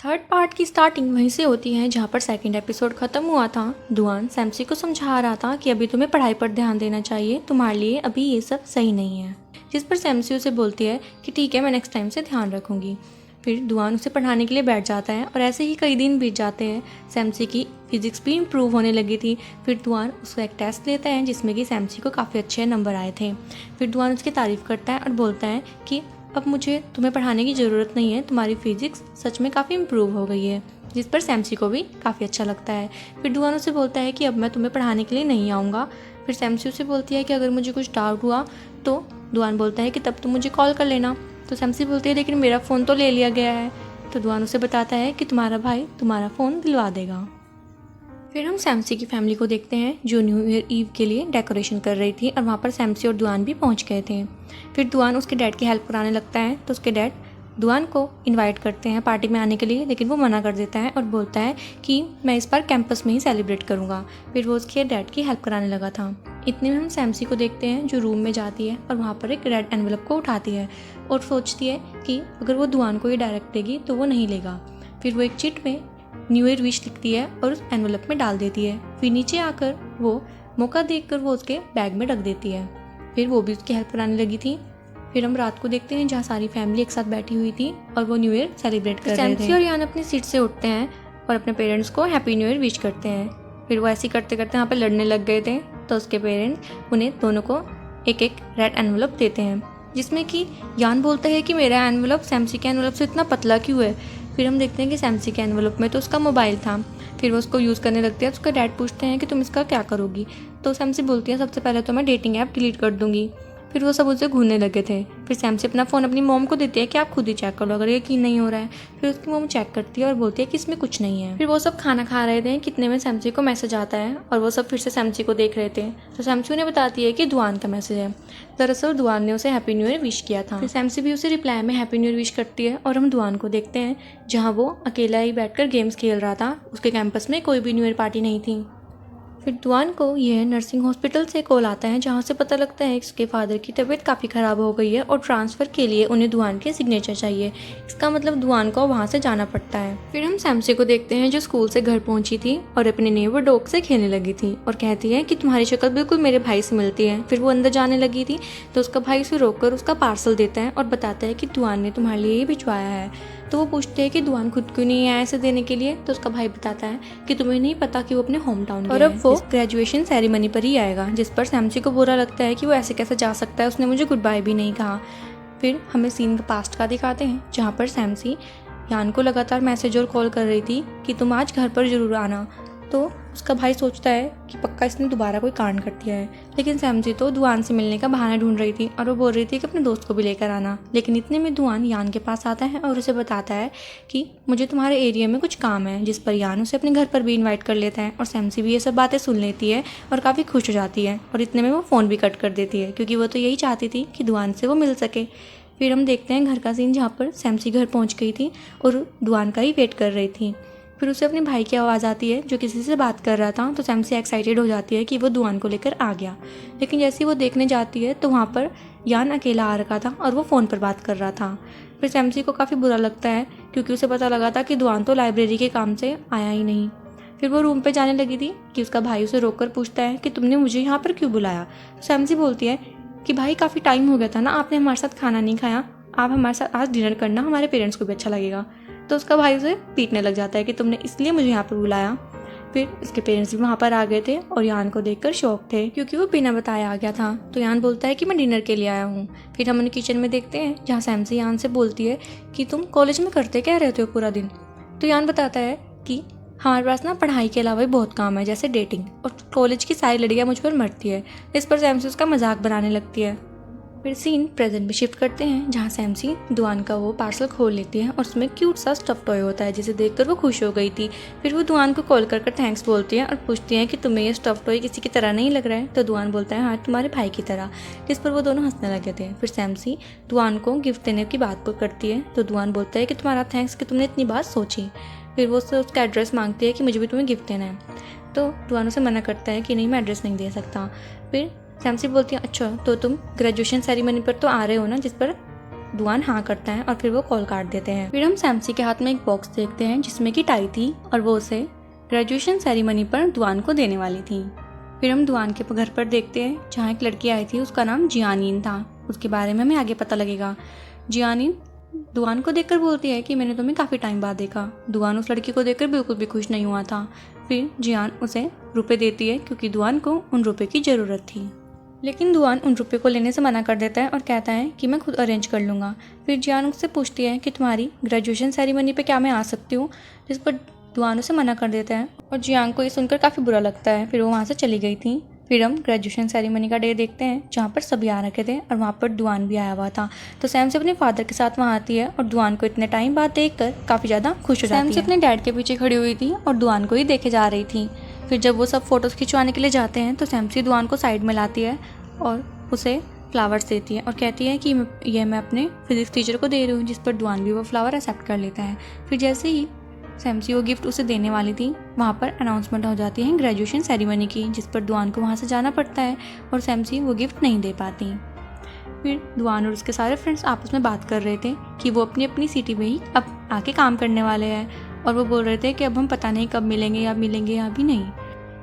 Third part की starting वहीं से होती है जहाँ पर सेकंड एपिसोड ख़त्म हुआ था। दुआन सैमसी को समझा रहा था कि अभी तुम्हें पढ़ाई पर ध्यान देना चाहिए, तुम्हारे लिए अभी ये सब सही नहीं है। जिस पर सैमसी उसे बोलती है कि ठीक है, मैं नेक्स्ट टाइम से ध्यान रखूँगी। फिर दुआन उसे पढ़ाने के लिए बैठ जाता है और ऐसे ही कई दिन बीत जाते हैं। सैमसी की फिजिक्स भी इम्प्रूव होने लगी थी। फिर दुआन उसका एक टेस्ट लेता है जिसमें कि सैमसी को काफ़ी अच्छे नंबर आए थे। फिर दुआन उसकी तारीफ़ करता है और बोलता है कि अब मुझे तुम्हें पढ़ाने की ज़रूरत नहीं है, तुम्हारी फिजिक्स सच में काफ़ी इम्प्रूव हो गई है। जिस पर सैमसी को भी काफ़ी अच्छा लगता है। फिर दुआन उसे बोलता है कि अब मैं तुम्हें पढ़ाने के लिए नहीं आऊँगा। फिर सैमसी उसे बोलती है कि अगर मुझे कुछ डाउट हुआ तो दुआन बोलता है कि तब तुम मुझे कॉल कर लेना। तो सैमसी बोलती है लेकिन मेरा फ़ोन तो ले लिया गया है। तो दुआन उसे बताता है कि तुम्हारा भाई तुम्हारा फ़ोन दिलवा देगा। फिर हम सैमसी की फैमिली को देखते हैं जो न्यू ईयर ईव के लिए डेकोरेशन कर रही थी और वहाँ पर सैमसी और दुआन भी पहुँच गए थे। फिर दुआन उसके डैड की हेल्प कराने लगता है तो उसके डैड दुआन को इनवाइट करते हैं पार्टी में आने के लिए, लेकिन वो मना कर देता है और बोलता है कि मैं इस बार कैंपस में ही सेलिब्रेट करूँगा। फिर वो उसके डैड की हेल्प कराने लगा था। इतने में हम सैमसी को देखते हैं जो रूम में जाती है और वहाँ पर एक रेड एनवेलप को उठाती है और सोचती है कि अगर वो दुआन को ये डायरेक्ट देगी तो वो नहीं लेगा। फिर वो एक चिट में न्यू ईयर विश लिखती है और उस एनवेलप में डाल देती है। फिर नीचे आकर वो मौका देखकर वो उसके बैग में रख देती है। फिर वो भी उसकी हेल्प कराने लगी थी। फिर हम रात को देखते हैं जहाँ सारी फैमिली एक साथ बैठी हुई थी और वो न्यू ईयर सेलिब्रेट कर रहे थे। सैमसी और यान अपनी सीट से उठते हैं और अपने पेरेंट्स को हैप्पी न्यू ईयर विश करते हैं। फिर वो ऐसे ही करते करते यहाँ पर लड़ने लग गए थे तो उसके पेरेंट्स उन्हें दोनों को एक एक रेड एनवेलप देते हैं, जिसमें कि यान बोलता है कि मेरा एनवेलप सैमसी के एनवेलप से इतना पतला क्यों है। फिर हम देखते हैं कि सैमसी के एनवेलप में तो उसका मोबाइल था। फिर वो उसको यूज़ करने लगते हैं। उसका डैड पूछते हैं कि तुम इसका क्या करोगी। तो सैमसी बोलती है सबसे पहले तो मैं डेटिंग ऐप डिलीट कर दूंगी। फिर वो सब उसे घूरने लगे थे। फिर सैमसी अपना फ़ोन अपनी मॉम को देती है कि आप खुद ही चेक कर लो अगर यकीन नहीं हो रहा है। फिर उसकी मॉम चेक करती है और बोलती है कि इसमें कुछ नहीं है। फिर वो सब खाना खा रहे थे, कितने में सैमसी को मैसेज आता है और वो सब फिर से सैमसी को देख रहे थे। तो सैमसी उन्हें बताती है कि दुआन का मैसेज है। दरअसल दुआन ने उसे हैप्पी न्यू ईयर विश किया था। फिर सैमसी भी उसे रिप्लाई में हैप्पी न्यू ईयर विश करती है और हम दुआन को देखते हैं जहाँ वो अकेला ही बैठकर गेम्स खेल रहा था। उसके कैंपस में कोई भी न्यू ईयर पार्टी नहीं थी। फिर दुआन को यह नर्सिंग हॉस्पिटल से कॉल आता है जहाँ से पता लगता है कि उसके फादर की तबीयत काफ़ी ख़राब हो गई है और ट्रांसफ़र के लिए उन्हें दुआन के सिग्नेचर चाहिए। इसका मतलब दुआन को वहाँ से जाना पड़ता है। फिर हम सैमसी को देखते हैं जो स्कूल से घर पहुँची थी और अपने नेबर डॉग से खेलने लगी थी और कहती है कि तुम्हारी शक्ल बिल्कुल मेरे भाई से मिलती है। फिर वो अंदर जाने लगी थी तो उसका भाई उसे रोककर उसका पार्सल देता है और बताता है कि दुआन ने तुम्हारे लिए ही भिजवाया है। तो वो पूछते हैं कि दुआन खुद क्यों नहीं आया इसे देने के लिए। तो उसका भाई बताता है कि तुम्हें नहीं पता कि वो अपने होम टाउन और अब वो ग्रेजुएशन सेरेमनी पर ही आएगा। जिस पर सैमसी को बुरा लगता है कि वो ऐसे कैसे जा सकता है, उसने मुझे गुड बाय भी नहीं कहा। फिर हमें सीन का पास्ट का दिखाते हैं जहाँ पर सैमसी यान को लगातार मैसेज और कॉल कर रही थी कि तुम आज घर पर जरूर आना। तो उसका भाई सोचता है कि पक्का इसने दोबारा कोई कांड कर दिया है, लेकिन सैमसी तो दुआन से मिलने का बहाना ढूंढ रही थी और वो बोल रही थी कि अपने दोस्त को भी लेकर आना। लेकिन इतने में दुआन यान के पास आता है और उसे बताता है कि मुझे तुम्हारे एरिया में कुछ काम है। जिस पर यान उसे अपने घर पर भी इन्वाइट कर लेता है और सैमसी भी ये सब बातें सुन लेती है और काफ़ी खुश हो जाती है। और इतने में वो फ़ोन भी कट कर देती है क्योंकि वो तो यही चाहती थी कि दुआन से वो मिल सके। फिर हम देखते हैं घर का सीन जहाँ पर सैमसी घर पहुँच गई थी और दुआन का ही वेट कर रही थी। फिर उसे अपने भाई की आवाज़ आती है जो किसी से बात कर रहा था। तो सैमसी एक्साइटेड हो जाती है कि वो दुआन को लेकर आ गया। लेकिन जैसे ही वो देखने जाती है तो वहाँ पर यान अकेला आ रखा था और वो फ़ोन पर बात कर रहा था। फिर सैमसी को काफ़ी बुरा लगता है क्योंकि उसे पता लगा था कि दुआन तो लाइब्रेरी के काम से आया ही नहीं। फिर वो रूम पे जाने लगी थी कि उसका भाई उसे रोककर पूछता है कि तुमने मुझे यहाँ पर क्यों बुलाया। तो सैमसी बोलती है कि भाई काफ़ी टाइम हो गया था ना, आपने हमारे साथ खाना नहीं खाया, आप हमारे साथ आज डिनर करना, हमारे पेरेंट्स को भी अच्छा लगेगा। तो उसका भाई उसे पीटने लग जाता है कि तुमने इसलिए मुझे यहाँ पर बुलाया। फिर उसके पेरेंट्स भी वहाँ पर आ गए थे और यान को देखकर शॉक थे क्योंकि वो बिना बताए आ गया था। तो यान बोलता है कि मैं डिनर के लिए आया हूँ। फिर हम उन्हें किचन में देखते हैं जहाँ सैमसी यान से बोलती है कि तुम कॉलेज में करते क्या रहते हो पूरा दिन। तो यान बताता है कि हमारे पास ना पढ़ाई के अलावा भी बहुत काम है, जैसे डेटिंग, और कॉलेज की सारी लड़कियाँ मुझ पर मरती है। इस पर सैमसी उसका मजाक बनाने लगती है। फिर सीन प्रेजेंट में शिफ्ट करते हैं जहाँ सैमसी दुआन का वो पार्सल खोल लेती है और उसमें क्यूट सा स्टफ टॉय होता है जिसे देखकर वो खुश हो गई थी। फिर वो दुआन को कॉल कर थैंक्स बोलती है और पूछती है कि तुम्हें ये स्टफ टॉय किसी की तरह नहीं लग रहा है। तो दुआन बोलता है हाँ, तुम्हारे भाई की तरह। जिस पर वो दोनों हंसने लगे थे। फिर सैमसी दुआन को गिफ्ट देने की बात करती है तो दुआन बोलता है कि तुम्हारा थैंक्स कि तुमने इतनी बात सोची। फिर वो उससे उसका एड्रेस मांगती है कि मुझे भी तुम्हें गिफ्ट देना है। तो दुआन उसे मना करता है कि नहीं, मैं एड्रेस नहीं दे सकता। फिर सैमसी बोलती है अच्छा तो तुम ग्रेजुएशन सेरेमनी पर तो आ रहे हो ना। जिस पर दुआन हाँ करता है और फिर वो कॉल काट देते हैं। फिर हम सैमसी के हाथ में एक बॉक्स देखते हैं जिसमें कि टाई थी और वो उसे ग्रेजुएशन सेरेमनी पर दुआन को देने वाली थी। फिर हम दुआन के घर पर देखते हैं जहाँ एक लड़की आई थी, उसका नाम जियानिन था। उसके बारे में हमें आगे पता लगेगा। जियानिन दुआन को देखकर बोलती है कि मैंने तुम्हें काफ़ी टाइम बाद देखा। दुआन उस लड़की को देखकर बिल्कुल भी खुश नहीं हुआ था। फिर जियान उसे रुपए देती है क्योंकि दुआन को उन रुपए की ज़रूरत थी, लेकिन दुआन उन रुपए को लेने से मना कर देता है और कहता है कि मैं खुद अरेंज कर लूँगा। फिर जियान उससे पूछती है कि तुम्हारी ग्रेजुएशन सेरेमनी पे क्या मैं आ सकती हूँ, जिस पर दुआन उसे मना कर देता है और जियान को ये सुनकर काफ़ी बुरा लगता है। फिर वो वहाँ से चली गई थी। फिर हम ग्रेजुएशन सेरेमनी का डे देखते हैं जहाँ पर सभी आ रखे थे और वहाँ पर दुआन भी आया हुआ था। तो सैम से अपने फादर के साथ वहाँ आती है और दुआन को इतने टाइम बाद देखकर काफ़ी ज़्यादा खुश हो जाती है। सैम से अपने डैड के पीछे खड़ी हुई थी और दुआन को ही देखे जा रही थी। फिर जब वो सब फोटोज़ खिंचवाने के लिए जाते हैं तो सैमसी दुआन को साइड में लाती है और उसे फ्लावर्स देती है और कहती है कि यह मैं अपने फिजिक्स टीचर को दे रही हूँ, जिस पर दुआन भी वो फ्लावर एक्सेप्ट कर लेता है। फिर जैसे ही सैमसी वो गिफ्ट उसे देने वाली थी, वहाँ पर अनाउंसमेंट हो जाती है ग्रेजुएशन सेरेमनी की, जिस पर दुआन को वहाँ से जाना पड़ता है और सैमसी वो गिफ्ट नहीं दे पाती। फिर दुआन और उसके सारे फ्रेंड्स आपस में बात कर रहे थे कि वो अपनी अपनी सिटी में ही अब आके काम करने वाले हैं और वो बोल रहे थे कि अब हम पता नहीं कब मिलेंगे या भी नहीं।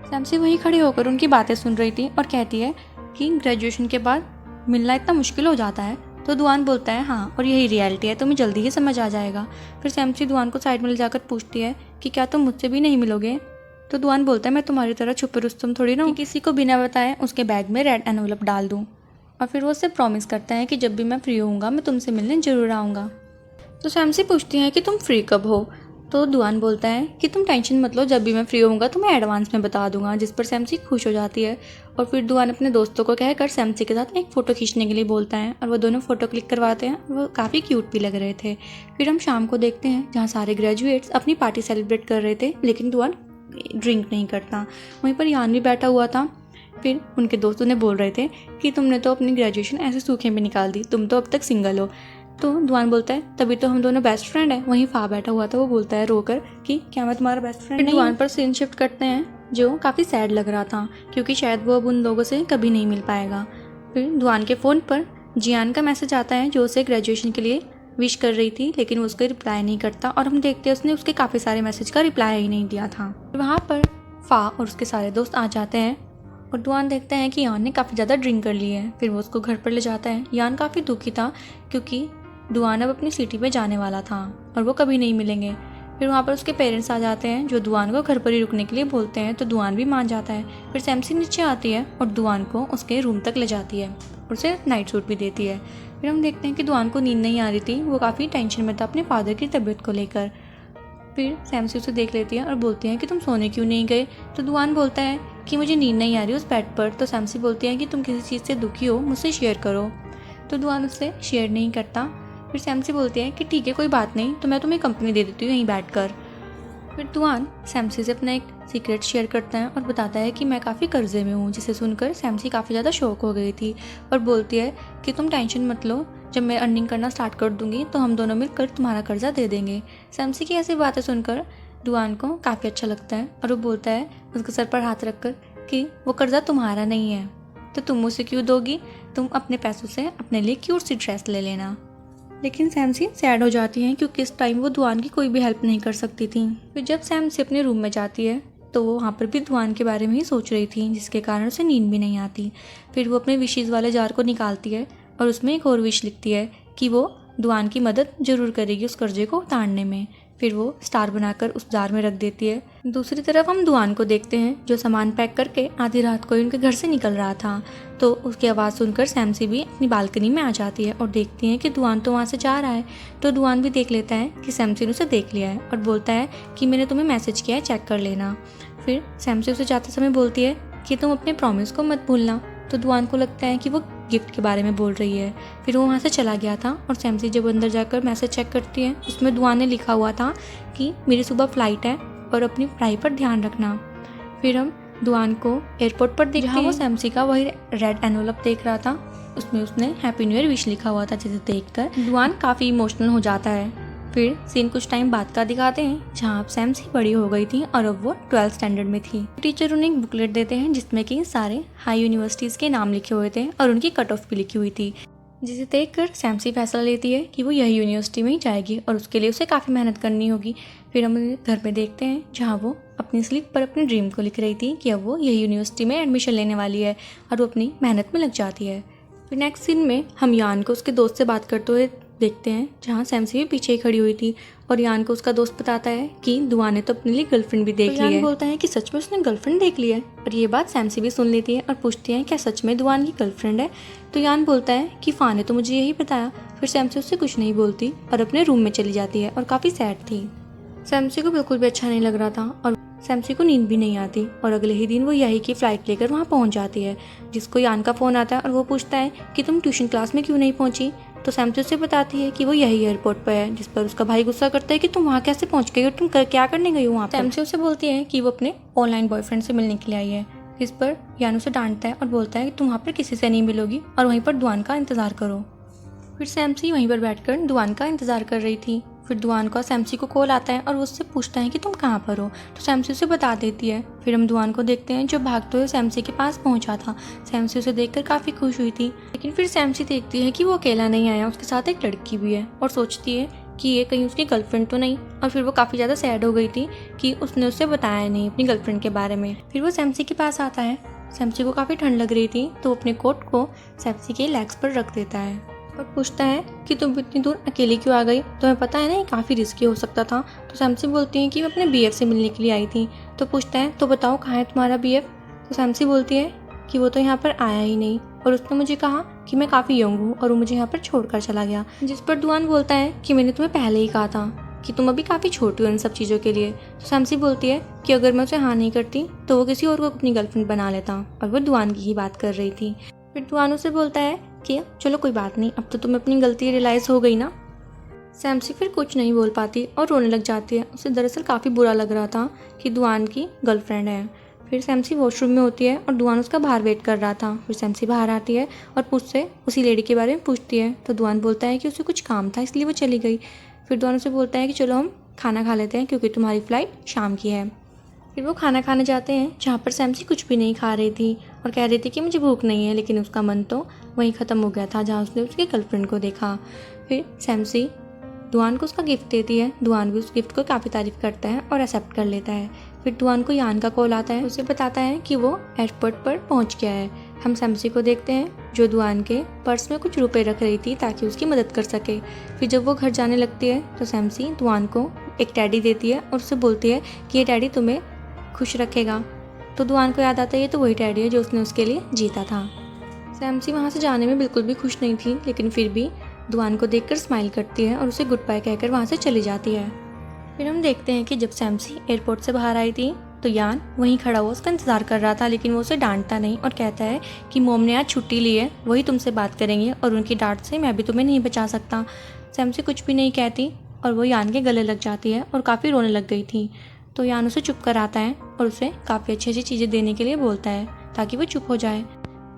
सैमसी वहीं खड़ी होकर उनकी बातें सुन रही थी और कहती है कि ग्रेजुएशन के बाद मिलना इतना मुश्किल हो जाता है। तो दुआन बोलता है हाँ, और यही रियलिटी है, तुम्हें जल्दी ही समझ आ जाएगा। फिर सैमसी दुआन को साइड में ले जाकर पूछती है कि क्या तुम मुझसे भी नहीं मिलोगे। तो दुआन बोलता है मैं तुम्हारी तरह छुपे रुस्तम थोड़ी ना हूँ कि किसी को बिना बताए उसके बैग में रेड एनवलप डाल दूँ। और फिर वो उससे प्रॉमिस करता है कि जब भी मैं फ्री होऊंगा मैं तुमसे मिलने ज़रूर आऊँगा। तो सैमसी पूछती है कि तुम फ्री कब हो। तो दुआन बोलता है कि तुम टेंशन मत लो, जब भी मैं फ्री होऊंगा तो मैं एडवांस में बता दूंगा, जिस पर सैमसी खुश हो जाती है। और फिर दुआन अपने दोस्तों को कहकर सैमसी के साथ एक फ़ोटो खींचने के लिए बोलता है और वो दोनों फ़ोटो क्लिक करवाते हैं। वो काफ़ी क्यूट भी लग रहे थे। फिर हम शाम को देखते हैं जहाँ सारे ग्रेजुएट्स अपनी पार्टी सेलिब्रेट कर रहे थे, लेकिन दुआन ड्रिंक नहीं करता। वहीं पर यान भी बैठा हुआ था। फिर उनके दोस्त उन्हें बोल रहे थे कि तुमने तो अपनी ग्रेजुएशन ऐसे सूखे में निकाल दी, तुम तो अब तक सिंगल हो। तो दुआन बोलता है तभी तो हम दोनों बेस्ट फ्रेंड हैं। वहीं फा बैठा हुआ था, वो बोलता है रोकर कि क्या मैं तुम्हारा बेस्ट फ्रेंड नहीं। दुआन पर सीन शिफ्ट करते हैं जो काफ़ी सैड लग रहा था क्योंकि शायद वो अब उन लोगों से कभी नहीं मिल पाएगा। फिर दुआन के फ़ोन पर जियान का मैसेज आता है जो उसे ग्रेजुएशन के लिए विश कर रही थी, लेकिन वो उसका रिप्लाई नहीं करता और हम देखते हैं उसने उसके काफ़ी सारे मैसेज का रिप्लाई ही नहीं दिया था। वहाँ पर फा और उसके सारे दोस्त आ जाते हैं और दुआन देखते हैं कि यान ने काफ़ी ज़्यादा ड्रिंक कर ली है। फिर वो उसको घर पर ले जाता है। यान काफ़ी दुखी था क्योंकि दुआन अब अपनी सिटी पे जाने वाला था और वो कभी नहीं मिलेंगे। फिर वहाँ पर उसके पेरेंट्स आ जाते हैं जो दुआन को घर पर ही रुकने के लिए बोलते हैं, तो दुआन भी मान जाता है। फिर सैमसी नीचे आती है और दुआन को उसके रूम तक ले जाती है और उसे नाइट सूट भी देती है। फिर हम देखते हैं कि दुआन को नींद नहीं आ रही थी, वो काफ़ी टेंशन में था अपने फादर की तबीयत को लेकर। फिर सैमसी उसे देख लेती है और बोलती है कि तुम सोने क्यों नहीं गए। तो दुआन बोलता है कि मुझे नींद नहीं आ रही उस बेड पर। तो सैमसी बोलती है कि तुम किसी चीज़ से दुखी हो, मुझसे शेयर करो। तो दुआन उससे शेयर नहीं करता। फिर सैमसी बोलती है कि ठीक है कोई बात नहीं, तो मैं तुम्हें कंपनी दे देती हूँ यहीं बैठकर। फिर दुआन सैमसी से अपना एक सीक्रेट शेयर करता है और बताता है कि मैं काफ़ी कर्जे में हूँ, जिसे सुनकर सैमसी काफ़ी ज़्यादा शॉक हो गई थी और बोलती है कि तुम टेंशन मत लो, जब मैं अर्निंग करना स्टार्ट कर दूँगी तो हम दोनों मिलकर तुम्हारा कर्जा दे देंगे। सैमसी की ऐसी बातें सुनकर दुआन को काफ़ी अच्छा लगता है और वो बोलता है उसके सर पर हाथ रख कर कि वो कर्जा तुम्हारा नहीं है, तो तुम मुझसे क्यों दोगी, तुम अपने पैसों से अपने लिए क्यूट सी ड्रेस ले लेना। लेकिन सैमसी सैड हो जाती है क्योंकि इस टाइम वो दुआन की कोई भी हेल्प नहीं कर सकती थी। फिर जब सैमसी अपने रूम में जाती है तो वो वहाँ पर भी दुआन के बारे में ही सोच रही थी, जिसके कारण उसे नींद भी नहीं आती। फिर वो अपने विशेज़ वाले जार को निकालती है और उसमें एक और विश लिखती है कि वो दुआन की मदद ज़रूर करेगी उस कर्जे को उतारने में। फिर वो स्टार बनाकर उस जार में रख देती है। दूसरी तरफ हम दुआन को देखते हैं जो सामान पैक करके आधी रात को ही उनके घर से निकल रहा था। तो उसकी आवाज़ सुनकर सैमसी भी अपनी बालकनी में आ जाती है और देखती है कि दुआन तो वहाँ से जा रहा है। तो दुआन भी देख लेता है कि सैमसी ने उसे देख लिया है और बोलता है कि मैंने तुम्हें मैसेज किया है, चेक कर लेना। फिर सैमसी उसे जाते समय बोलती है कि तुम अपने प्रॉमिस को मत भूलना। तो दुआन को लगता है कि वो गिफ्ट के बारे में बोल रही है। फिर वो वहाँ से चला गया था और सैमसी जब अंदर जाकर मैसेज चेक करती है उसमें दुआन ने लिखा हुआ था कि मेरी सुबह फ्लाइट है और अपनी पढ़ाई पर ध्यान रखना। फिर हम दुआन को एयरपोर्ट पर देखते हैं, वो सैमसी का वही रेड एनवलप देख रहा था, उसमें उसने हैप्पी न्यू ईयर विश लिखा हुआ था, जिसे देखकर दुआन काफ़ी इमोशनल हो जाता है। फिर सीन कुछ टाइम बाद का दिखाते हैं जहाँ अब सैमसी बड़ी हो गई थी और अब वो 12th स्टैंडर्ड में थी। टीचर उन्हें एक बुकलेट देते हैं जिसमें कि सारे हाई यूनिवर्सिटीज़ के नाम लिखे हुए थे और उनकी कट ऑफ भी लिखी हुई थी। जिसे देखकर सैमसी फैसला लेती है कि वो यही यूनिवर्सिटी में ही जाएगी और उसके लिए उसे काफ़ी मेहनत करनी होगी। फिर हम उन्हें घर में देखते हैं जहाँ वो अपनी स्लिप पर अपने ड्रीम को लिख रही थी कि अब वो यही यूनिवर्सिटी में एडमिशन लेने वाली है और वो अपनी मेहनत में लग जाती है। फिर नेक्स्ट सीन में हम यान को उसके दोस्त से बात करते हुए देखते हैं जहाँ सैमसी भी पीछे ही खड़ी हुई थी और यान को उसका दोस्त बताता है कि दुआ ने तो अपने लिए गर्लफ्रेंड भी देख ली है। यान बोलता है कि सच में उसने गर्लफ्रेंड देख ली है, और ये बात सैमसी भी सुन लेती है और पूछती है क्या सच में दुआन की गर्लफ्रेंड है। तो यान बोलता है कि फ़ा ने तो मुझे यही बताया। फिर सैमसी उससे कुछ नहीं बोलती और अपने रूम में चली जाती है और काफ़ी सैड थी। सैमसी को बिल्कुल भी अच्छा नहीं लग रहा था और सैमसी को नींद भी नहीं आती और अगले ही दिन वो यही की फ़्लाइट लेकर वहाँ पहुँच जाती है, जिसको यान का फ़ोन आता है और वो पूछता है कि तुम ट्यूशन क्लास में क्यों नहीं पहुँची। तो सैमसी उसे बताती है कि वो यही एयरपोर्ट पर है, जिस पर उसका भाई गुस्सा करता है कि तुम वहाँ कैसे पहुँच गई हो, तुम क्या करने गई हो वहाँ पर। सैमसी उसे बोलती है कि वो अपने ऑनलाइन बॉयफ्रेंड से मिलने के लिए आई है, इस पर यान उसे डांटता है और बोलता है कि तुम वहाँ पर किसी से नहीं मिलोगी और वहीं पर दुआन का इंतज़ार करो। फिर सैमसी वहीं पर बैठकर दुआन का इंतज़ार कर रही थी। फिर दुआन का सैमसी को कॉल आता है और वो उससे पूछता है कि तुम कहाँ पर हो, तो सैमसी उसे बता देती है। फिर हम दुआन को देखते हैं जो भागते हुए सैमसी के पास पहुँचा था। सैमसी उसे देखकर काफ़ी खुश हुई थी, लेकिन फिर सैमसी देखती है कि वो अकेला नहीं आया, उसके साथ एक लड़की भी है और सोचती है कि ये कहीं उसकी गर्लफ्रेंड तो नहीं। और फिर वो काफ़ी ज़्यादा सैड हो गई थी कि उसने उससे बताया नहीं अपनी गर्लफ्रेंड के बारे में। फिर वो सैमसी के पास आता है। सैमसी को काफ़ी ठंड लग रही थी तो वो अपने कोट को सैमसी के लेग्स पर रख देता है और पूछता है कि तुम इतनी दूर अकेली क्यों आ गई, तुम्हें पता है ना ये काफ़ी रिस्की हो सकता था। तो सैमसी बोलती है कि मैं अपने बीएफ से मिलने के लिए आई थी। तो पूछता है तो बताओ कहाँ है तुम्हारा बीएफ। तो सैमसी बोलती है कि वो तो यहाँ पर आया ही नहीं और उसने मुझे कहा कि मैं काफ़ी यंग हूँ और वो मुझे यहाँ पर छोड़कर चला गया। जिस पर दुआन बोलता है कि मैंने तुम्हें पहले ही कहा था कि तुम अभी काफ़ी छोटी हो इन सब चीज़ों के लिए। तो सैमसी बोलती है कि अगर मैं उसे हाँ नहीं करती तो वो किसी और को अपनी गर्लफ्रेंड बना लेता, और वो दुआन की ही बात कर रही थी। फिर दुआन उसे बोलता है कि चलो कोई बात नहीं, अब तो तुम्हें अपनी गलती रियलाइज़ हो गई ना। सैमसी फिर कुछ नहीं बोल पाती और रोने लग जाती है। उसे दरअसल काफ़ी बुरा लग रहा था कि दुआन की गर्लफ्रेंड है। फिर सैमसी वॉशरूम में होती है और दुआन उसका बाहर वेट कर रहा था। फिर सैमसी बाहर आती है और उससे उसी लेडी के बारे में पूछती है। तो दुआन बोलता है कि उसे कुछ काम था इसलिए वो चली गई। फिर दुआन उसे बोलता है कि चलो हम खाना खा लेते हैं क्योंकि तुम्हारी फ़्लाइट शाम की है। फिर वो खाना खाने जाते हैं जहाँ पर सैमसी कुछ भी नहीं खा रही थी और कह रही थी कि मुझे भूख नहीं है, लेकिन उसका मन तो वहीं ख़त्म हो गया था जहाँ उसने उसकी गर्लफ्रेंड को देखा। फिर सैमसी दुआन को उसका गिफ्ट देती है। दुआन भी उस गिफ्ट को काफ़ी तारीफ़ करता है और एक्सेप्ट कर लेता है। फिर दुआन को यान का कॉल आता है, उसे बताता है कि वो एयरपोर्ट पर पहुँच गया है। हम सैमसी को देखते हैं जो दुआन के पर्स में कुछ रुपए रख रही थी ताकि उसकी मदद कर सके। फिर जब वो घर जाने लगती है तो सैमसी दुआन को एक टेडी देती है और उससे बोलती है कि ये टेडी तुम्हें खुश रखेगा। तो दुआन को याद आता है ये तो वही टेडी है जो उसने उसके लिए जीता था। सैमसी वहाँ से जाने में बिल्कुल भी खुश नहीं थी, लेकिन फिर भी दुआन को देखकर स्माइल करती है और उसे गुड बाय कहकर वहाँ से चली जाती है। फिर हम देखते हैं कि जब सैमसी एयरपोर्ट से बाहर आई थी तो यान वहीं खड़ा हुआ उसका इंतज़ार कर रहा था, लेकिन वो उसे डांटता नहीं और कहता है कि मोम ने आज छुट्टी ली है, वही तुमसे बात करेंगे और उनकी डांट से मैं भी तुम्हें नहीं बचा सकता। सैमसी कुछ भी नहीं कहती और वो यान के गले लग जाती है और काफ़ी रोने लग गई थी। तो यान उसे चुप कराता है और उसे काफ़ी अच्छी अच्छी चीज़ें देने के लिए बोलता है ताकि वो चुप हो जाए।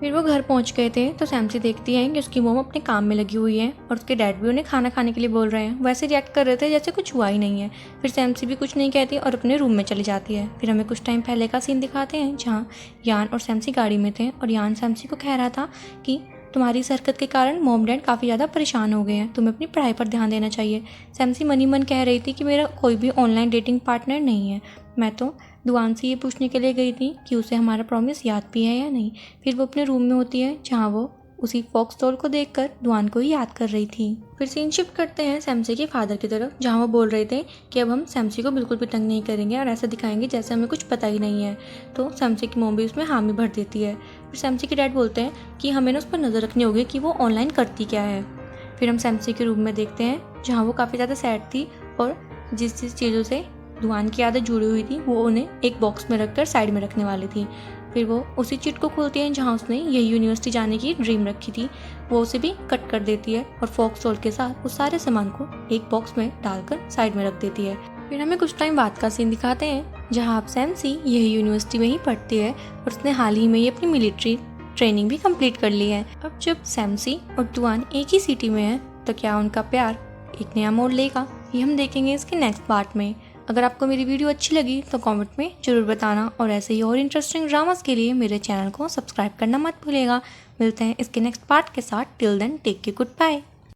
फिर वो घर पहुंच गए थे तो सैमसी देखती है कि उसकी मोम अपने काम में लगी हुई है और उसके डैड भी उन्हें खाना खाने के लिए बोल रहे हैं। वैसे रिएक्ट कर रहे थे जैसे कुछ हुआ ही नहीं है। फिर सैमसी भी कुछ नहीं कहती और अपने रूम में चली जाती है। फिर हमें कुछ टाइम पहले का सीन दिखाते हैं जहाँ यान और सैमसी गाड़ी में थे और यान सैमसी को कह रहा था कि तुम्हारी इस हरकत के कारण मॉम डैड काफ़ी ज़्यादा परेशान हो गए हैं, तुम्हें अपनी पढ़ाई पर ध्यान देना चाहिए। सैमसी मनी मन कह रही थी कि मेरा कोई भी ऑनलाइन डेटिंग पार्टनर नहीं है, मैं तो दुआन से ये पूछने के लिए गई थी कि उसे हमारा प्रॉमिस याद भी है या नहीं। फिर वो अपने रूम में होती है जहाँ वो उसी फॉक्स डॉल को देखकर दुआन को ही याद कर रही थी। फिर सीन शिफ्ट करते हैं सैमसी के फादर की तरफ जहाँ वो बोल रहे थे कि अब हम सैमसी को बिल्कुल भी तंग नहीं करेंगे और ऐसा दिखाएंगे जैसे हमें कुछ पता ही नहीं है। तो सैमसी की मॉम भी उसमें हामी भर देती है। फिर सैमसी के डैड बोलते हैं कि हमें ना उस पर नज़र रखनी होगी कि वो ऑनलाइन करती क्या है। फिर हम सैमसी के रूम में देखते हैं जहाँ वो काफ़ी ज़्यादा सैड थी और जिस चीज़ों से दुआन की आदत जुड़ी हुई थी वो उन्हें एक बॉक्स में रखकर साइड में रखने वाली थी। फिर वो उसी चिट को खोलती है जहाँ उसने यही यूनिवर्सिटी जाने की ड्रीम रखी थी, वो उसे भी कट कर देती है और फॉक्स डॉल के साथ उस सारे सामान को एक बॉक्स में डालकर साइड में रख देती है। फिर हमें कुछ टाइम बाद का सीन दिखाते हैं जहाँ आप सैमसी यही यूनिवर्सिटी में ही पढ़ती है और उसने हाल ही में ही अपनी मिलिट्री ट्रेनिंग भी कंप्लीट कर ली है। अब जब सैमसी और दुआन एक ही सिटी में है तो क्या उनका प्यार एक नया मोड़ लेगा, ये हम देखेंगे इसके नेक्स्ट पार्ट में। अगर आपको मेरी वीडियो अच्छी लगी तो कमेंट में ज़रूर बताना और ऐसे ही और इंटरेस्टिंग ड्रामास के लिए मेरे चैनल को सब्सक्राइब करना मत भूलिएगा। मिलते हैं इसके नेक्स्ट पार्ट के साथ। टिल देन टेक के गुड बाय।